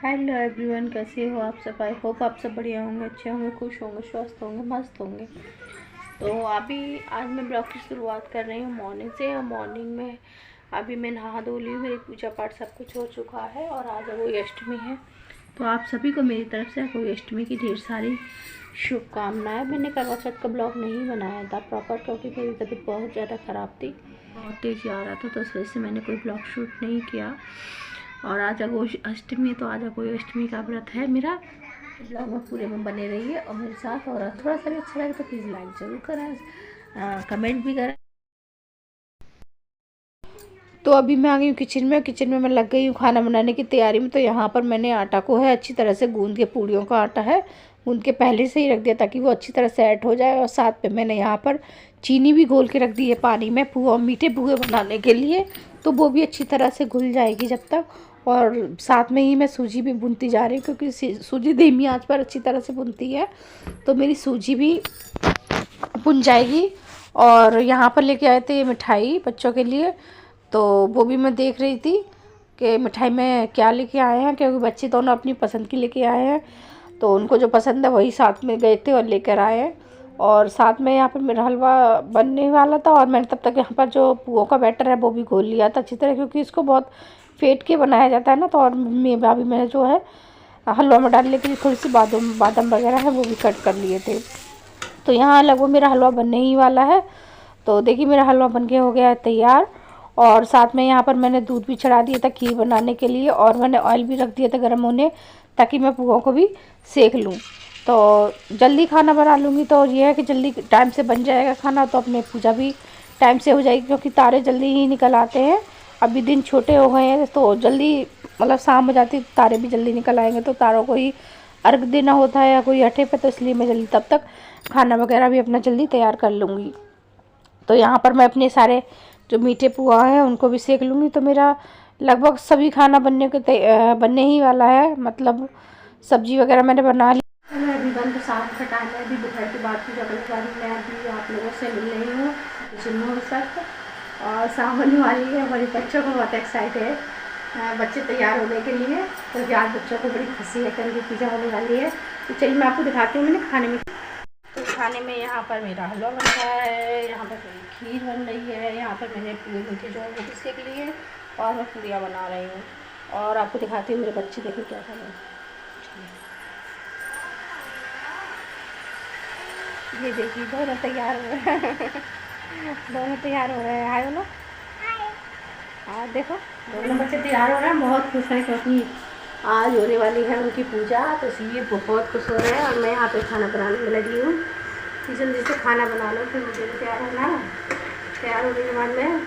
Hello everyone, कैसे हो आप सब। आई होप आप सब बढ़िया होंगे, अच्छे होंगे, खुश होंगे, स्वस्थ होंगे, मस्त होंगे। तो अभी आज मैं ब्लॉग की शुरुआत कर रही हूँ मॉर्निंग से। और मॉर्निंग में अभी मैं नहा धो ली हूँ, मेरी पूजा पाठ सब कुछ हो चुका है और आज अगोई अष्टमी है। तो आप सभी को मेरी तरफ से अगोई अष्टमी की ढेर सारी शुभकामनाएँ। मैंने करवा चौथ का ब्लॉग नहीं बनाया था प्रॉपर, क्योंकि मेरी तबीयत बहुत ज़्यादा ख़राब थी, बहुत तेज़ आ रहा था, तो इस वजह से मैंने कोई ब्लॉग शूट नहीं किया। और आज अगोई अष्टमी, तो आज अगोई अष्टमी का व्रत है मेरा। ब्लॉग में पूरे में बने रहिए और मेरे साथ। और थोड़ा सा भी अच्छा लगे तो प्लीज़ लाइक ज़रूर करें, कमेंट भी करें। तो अभी मैं आ गई हूँ किचन में मैं लग गई हूँ खाना बनाने की तैयारी में। तो यहाँ पर मैंने आटा को है अच्छी तरह से गूंद के, पूड़ियों का आटा है गूंद के पहले से ही रख दिया ताकि वो अच्छी तरह से ऐड हो जाए। और साथ में मैंने यहाँ पर चीनी भी घोल के रख दी है पानी में, पुआ मीठे पुए बनाने के लिए। तो वो भी अच्छी तरह से घुल जाएगी जब तक। और साथ में ही मैं सूजी भी भूनती जा रही हूँ, क्योंकि सूजी धीमी आंच पर अच्छी तरह से भुनती है, तो मेरी सूजी भी भुन जाएगी। और यहाँ पर लेके आए थे ये मिठाई बच्चों के लिए, तो वो भी मैं देख रही थी कि मिठाई में क्या लेके आए हैं, क्योंकि बच्चे दोनों अपनी पसंद की लेके आए हैं। तो उनको जो पसंद है वही साथ में गए थे और लेकर आए हैं। और साथ में यहाँ पर मेरा हलवा बनने वाला था, और मैंने तब तक यहाँ पर जो पुओं का बैटर है वो भी घोल लिया था अच्छी तरह, क्योंकि इसको बहुत फेंट के बनाया जाता है ना। तो और भाभी मैंने जो है हलवा में डालने के लिए थोड़ी सी बादाम वगैरह है वो भी कट कर लिए थे। तो यहाँ लगभग मेरा हलवा बनने ही वाला है। तो देखिए मेरा हलवा बन के हो गया है तैयार। और साथ में यहाँ पर मैंने दूध भी चढ़ा दिया था खीर बनाने के लिए, और मैंने ऑयल भी रख दिया था गर्म होने, ताकि मैं पुआ को भी सेक लूँ। तो जल्दी खाना बना लूँगी, तो ये है कि जल्दी टाइम से बन जाएगा खाना, तो अपने पूजा भी टाइम से हो जाएगी, क्योंकि तारे जल्दी ही निकल आते हैं। अभी दिन छोटे हो गए हैं तो जल्दी मतलब शाम हो जाती है, तारे भी जल्दी निकल आएंगे, तो तारों को ही अर्घ देना होता है या कोई अठे पे, तो इसलिए मैं जल्दी तब तक खाना वगैरह भी अपना जल्दी तैयार कर लूँगी। तो यहाँ पर मैं अपने सारे जो मीठे पुआ हैं उनको भी सेक लूँगी। तो मेरा लगभग सभी खाना बनने ही वाला है, मतलब सब्जी वगैरह मैंने बना ली। मैं अभी बंद साफ खटाने, अभी दोपहर की बात की जगह मैं अभी आप लोगों से मिल रही हूँ किचन में उस वक्त। और शाम होने वाली है, हमारे बच्चों को बहुत एक्साइटेड है, बच्चे तैयार होने के लिए। तो आज बच्चों को बड़ी खुशी है कि उनकी पूजा होने वाली है। तो चलिए मैं आपको दिखाती हूँ मैंने खाने में। तो खाने में यहाँ पर मेरा हलवा बन रहा है, यहाँ पर मेरी खीर बन रही है, यहाँ पर मैंने पूरे मीठे जो है वो भी सेक लिए हैं, और मैं पूरियाँ बना रही हूँ। और आपको दिखाती हूँ मेरे बच्चे देखो क्या कर रहे हैं। ये देखिए दोनों तैयार हो रहे हैं दोनों तैयार हो रहे हैं। हाय बोलो। हाँ देखो दोनों बच्चे तैयार हो रहे हैं, बहुत खुश हैं, क्योंकि आज होने वाली है उनकी पूजा, तो इसलिए बहुत खुश हो रहे हैं। और मैं यहाँ पे खाना बनाने में लगी हूँ कि जल्दी से खाना बना लो, फिर मुझे भी तैयार होना है। तैयार होने के बाद में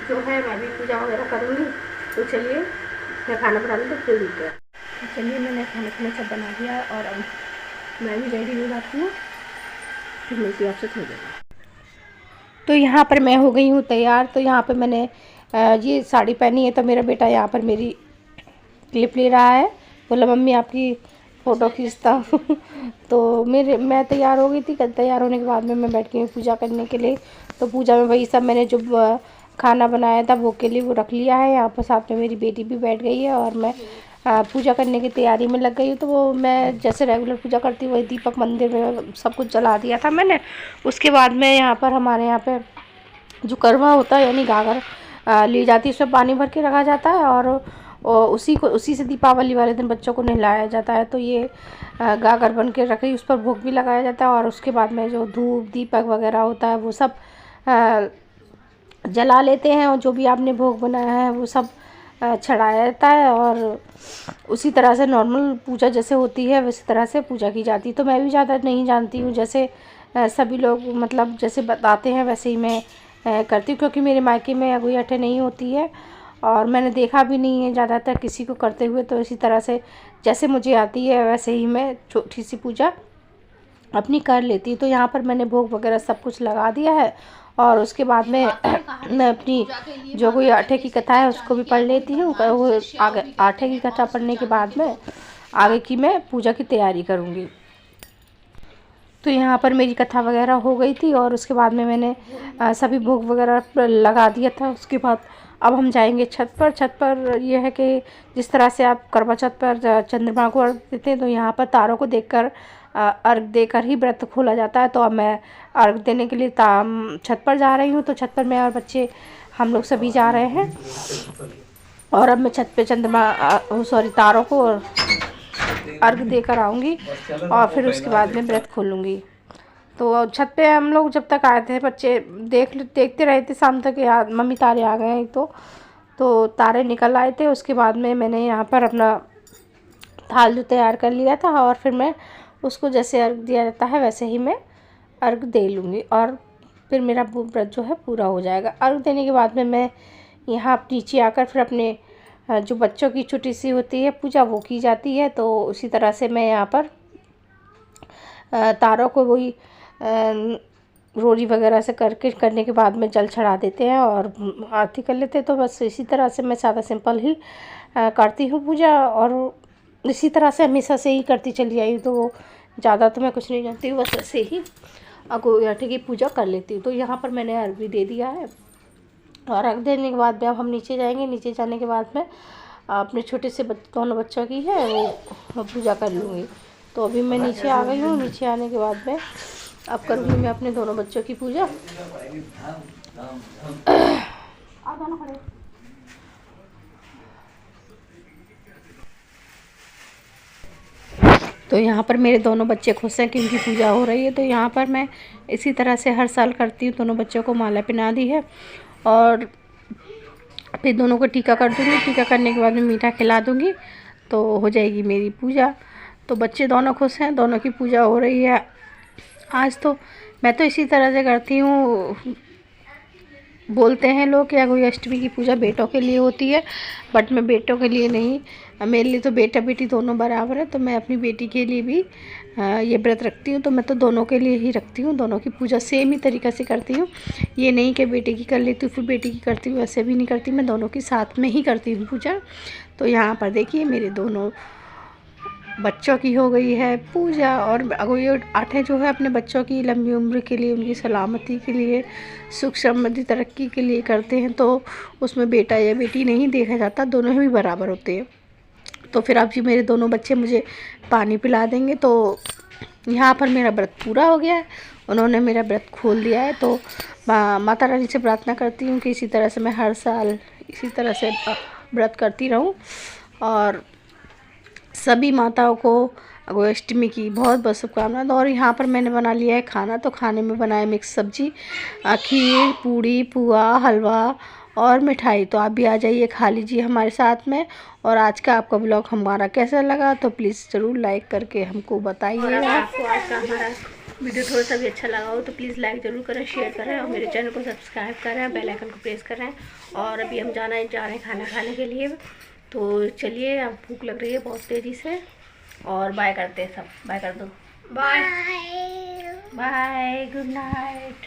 जो है मैं भी पूजा वगैरह करूँगी। तो चलिए मैं खाना बना लूँ, तो फिर मिलते हैं। चलिए मैंने खाना पीना सब बना दिया और अब मैं भी रेडी हो जाती हूँ, फिर मिलती हूँ आपसे थोड़ी देर। तो यहाँ पर मैं हो गई हूँ तैयार। तो यहाँ पर मैंने ये साड़ी पहनी है, तो मेरा बेटा यहाँ पर मेरी क्लिप ले रहा है, बोला मम्मी आपकी फ़ोटो खींचता हूँ तो मैं तैयार हो गई थी। तैयार होने के बाद में मैं बैठ गई पूजा करने के लिए। तो पूजा में वही सब मैंने जो खाना बनाया था वो के लिए वो रख लिया है। यहाँ पर साथ में मेरी बेटी भी बैठ गई है और मैं पूजा करने की तैयारी में लग गई हूँ। तो वो मैं जैसे रेगुलर पूजा करती हूँ वही दीपक मंदिर में सब कुछ जला दिया था मैंने। उसके बाद में यहाँ पर हमारे यहाँ पे जो करवा होता है यानी गागर ली जाती है, उसमें पानी भर के रखा जाता है, और उसी से दीपावली वाले दिन बच्चों को नहलाया जाता है। तो ये गागर बन के रखी, उस पर भोग भी लगाया जाता है। और उसके बाद में जो धूप दीपक वगैरह होता है वो सब जला लेते हैं, और जो भी आपने भोग बनाया है वो सब चढ़ाया जाता है। और उसी तरह से नॉर्मल पूजा जैसे होती है वैसी तरह से पूजा की जाती है। तो मैं भी ज़्यादा नहीं जानती हूँ, जैसे सभी लोग मतलब जैसे बताते हैं वैसे ही मैं करती हूँ, क्योंकि मेरे मायके में अगुई अठे नहीं होती है और मैंने देखा भी नहीं है ज़्यादातर किसी को करते हुए। तो इसी तरह से जैसे मुझे आती है वैसे ही मैं छोटी सी पूजा अपनी कर लेती हूँ। तो यहाँ पर मैंने भोग वगैरह सब कुछ लगा दिया है, और उसके बाद में मैं अपनी जो कोई आटे की कथा है उसको भी पढ़ लेती हूँ। वो आगे आटे की कथा पढ़ने के बाद में आगे की मैं पूजा की तैयारी करूँगी। तो यहाँ पर मेरी कथा वगैरह हो गई थी और उसके बाद में मैंने सभी भोग वगैरह लगा दिया था। उसके बाद अब हम जाएंगे छत पर। छत पर यह है कि जिस तरह से आप करवा चौथ पर चंद्रमा को अर्घ देते हैं, तो यहाँ पर तारों को देखकर अर्घ देकर ही व्रत खोला जाता है। तो अब मैं अर्घ देने के लिए छत पर जा रही हूँ। तो छत पर मैं और बच्चे हम लोग सभी जा रहे हैं और अब मैं छत पे तारों को अर्घ देकर आऊँगी और फिर उसके बाद में व्रत खोलूँगी। तो छत पे हम लोग जब तक आए थे, बच्चे देखते रहे थे शाम तक, यार मम्मी तारे आ गए हैं। तो तारे निकल आए थे। उसके बाद में मैंने यहाँ पर अपना थाल जो तैयार कर लिया था और फिर मैं उसको जैसे अर्घ दिया जाता है वैसे ही मैं अर्घ दे लूँगी और फिर मेरा व्रत जो है पूरा हो जाएगा। अर्घ देने के बाद में मैं यहाँ नीचे आकर फिर अपने जो बच्चों की छोटी सी होती है पूजा वो की जाती है। तो उसी तरह से मैं यहाँ पर तारों को वही रोरी वगैरह से करने के बाद में जल चढ़ा देते हैं और आरती कर लेते हैं। तो बस इसी तरह से मैं सादा सिंपल ही करती हूँ पूजा और इसी तरह से हमेशा से ही करती चली आई हूँ। तो ज़्यादा तो मैं कुछ नहीं जानती हूँ, बस ऐसे ही अघोरी की पूजा कर लेती हूँ। तो यहाँ पर मैंने अर्घ भी दे दिया है और अर्घ देने के बाद में अब हम नीचे जाएंगे। नीचे जाने के बाद में अपने छोटे से दोनों बच्चों की है वो पूजा कर लूँगी। तो अभी मैं नीचे आ गई हूँ। नीचे आने के बाद में अब करूँगी मैं अपने दोनों बच्चों की पूजा। तो यहाँ पर मेरे दोनों बच्चे खुश हैं कि उनकी पूजा हो रही है। तो यहाँ पर मैं इसी तरह से हर साल करती हूँ। दोनों बच्चों को माला पहना दी है और फिर दोनों को टीका कर दूँगी। टीका करने के बाद में मीठा खिला दूँगी तो हो जाएगी मेरी पूजा। तो बच्चे दोनों खुश हैं, दोनों की पूजा हो रही है आज। तो मैं तो इसी तरह से करती हूँ। बोलते हैं लोग कि अघोरी अष्टमी की पूजा बेटों के लिए होती है, बट मैं बेटों के लिए नहीं, मेरे लिए तो बेटा बेटी दोनों बराबर है। तो मैं अपनी बेटी के लिए भी ये व्रत रखती हूँ। तो मैं तो दोनों के लिए ही रखती हूँ, दोनों की पूजा सेम ही तरीक़े से करती हूँ। ये नहीं कि बेटे की कर लेती हूँ फिर बेटी की करती हूँ, ऐसे भी नहीं करती, मैं दोनों की साथ में ही करती हूँ पूजा। तो यहाँ पर देखिए मेरे दोनों बच्चों की हो गई है पूजा। और अघोरी आठे जो है अपने बच्चों की लंबी उम्र के लिए, उनकी सलामती के लिए, सुख समृद्धि तरक्की के लिए करते हैं। तो उसमें बेटा या बेटी नहीं देखा जाता, दोनों ही बराबर होते हैं। तो फिर अब जी मेरे दोनों बच्चे मुझे पानी पिला देंगे। तो यहाँ पर मेरा व्रत पूरा हो गया है, उन्होंने मेरा व्रत खोल दिया है। तो माता रानी से प्रार्थना करती हूँ कि इसी तरह से मैं हर साल इसी तरह से व्रत करती रहूँ और सभी माताओं को अघोरी अष्टमी की बहुत बहुत शुभकामनाएं। और यहाँ पर मैंने बना लिया है खाना। तो खाने में बनाया मिक्स सब्जी, खीर, पूड़ी, पुआ, हलवा और मिठाई। तो आप भी आ जाइए, खा लीजिए हमारे साथ में। और आज का आपका ब्लॉग हमारा कैसा लगा तो प्लीज़ ज़रूर लाइक करके हमको बताइए। आपको आज का हमारा वीडियो थोड़ा सा भी अच्छा लगा हो तो प्लीज़ लाइक ज़रूर करें, शेयर करें और मेरे चैनल को सब्सक्राइब करें, बेल आइकन को प्रेस करें। और अभी हम जा रहे हैं खाना खाने के लिए। तो चलिए, अब भूख लग रही है बहुत तेज़ी से। और बाय करते हैं सब, बाय कर दो, बाय बाय, गुड नाइट।